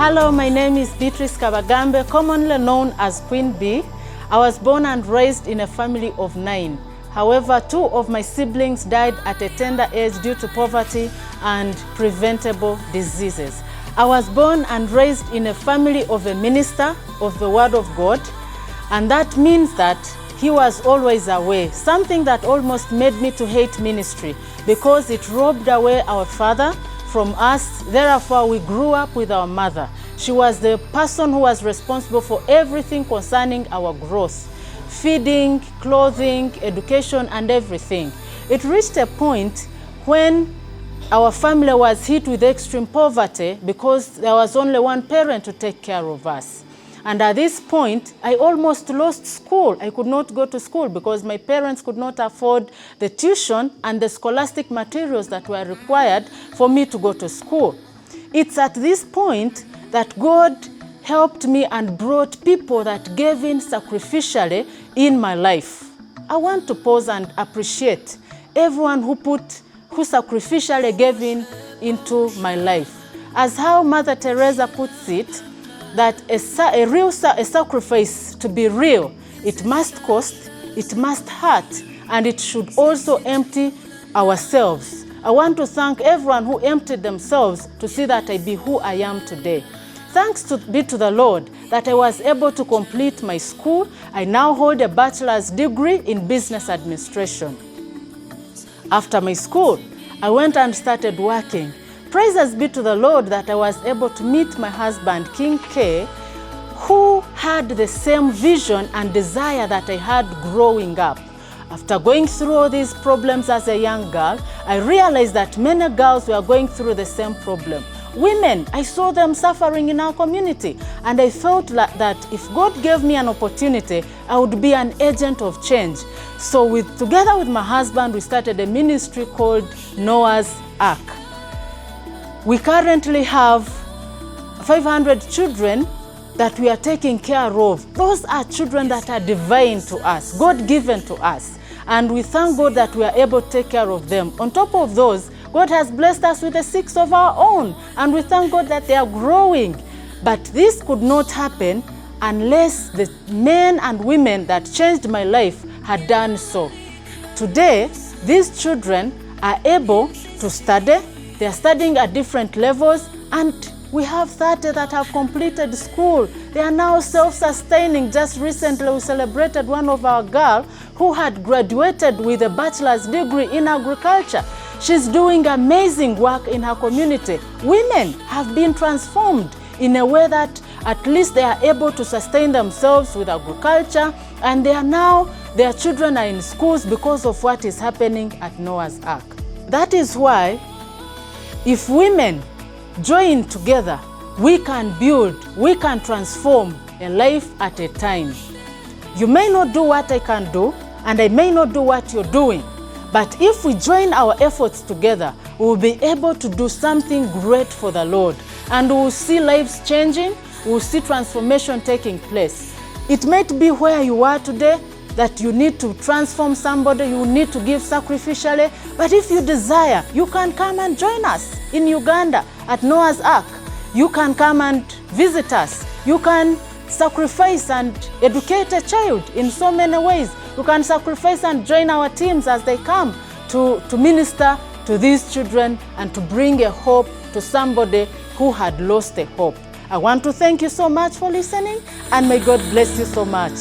Hello, my name is Beatrice Kabagambe, commonly known as Queen Bee. I was born and raised in a family of 9. However, 2 of my siblings died at a tender age due to poverty and preventable diseases. I was born and raised in a family of a minister of the Word of God, and that means that he was always away, something that almost made me to hate ministry because it robbed away our father from us. Therefore, we grew up with our mother. She was the person who was responsible for everything concerning our growth, feeding, clothing, education, and everything. It reached a point when our family was hit with extreme poverty because there was only one parent to take care of us. And at this point, I almost lost school. I could not go to school because my parents could not afford the tuition and the scholastic materials that were required for me to go to school. It's at this point that God helped me and brought people that gave in sacrificially in my life. I want to pause and appreciate everyone who sacrificially gave in into my life. As how Mother Teresa puts it, that a sacrifice to be real, it must cost, it must hurt, and it should also empty ourselves. I want to thank everyone who emptied themselves to see that I be who I am today. Thanks be to the Lord that I was able to complete my school. I now hold a bachelor's degree in business administration. After my school, I went and started working. Praises be to the Lord that I was able to meet my husband, King K, who had the same vision and desire that I had growing up. After going through all these problems as a young girl, I realized that many girls were going through the same problem. Women, I saw them suffering in our community, and I felt that if God gave me an opportunity, I would be an agent of change. So together with my husband, we started a ministry called Noah's Ark. We currently have 500 children that we are taking care of. Those are children that are divine to us, God-given to us. And we thank God that we are able to take care of them. On top of those, God has blessed us with 6 of our own, and we thank God that they are growing. But this could not happen unless the men and women that changed my life had done so. Today, these children are able to study. They are studying at different levels, and we have 30 that have completed school. They are now self-sustaining. Just recently, we celebrated one of our girls who had graduated with a bachelor's degree in agriculture. She's doing amazing work in her community. Women have been transformed in a way that at least they are able to sustain themselves with agriculture, and their children are in schools because of what is happening at Noah's Ark. That is why if women join together, we can build, we can transform a life at a time. You may not do what I can do, and I may not do what you're doing. But if we join our efforts together, we will be able to do something great for the Lord. And we will see lives changing, we will see transformation taking place. It might be where you are today that you need to transform somebody, you need to give sacrificially. But if you desire, you can come and join us in Uganda at Noah's Ark. You can come and visit us. You can sacrifice and educate a child in so many ways. You can sacrifice and join our teams as they come to minister to these children and to bring a hope to somebody who had lost a hope. I want to thank you so much for listening, and may God bless you so much.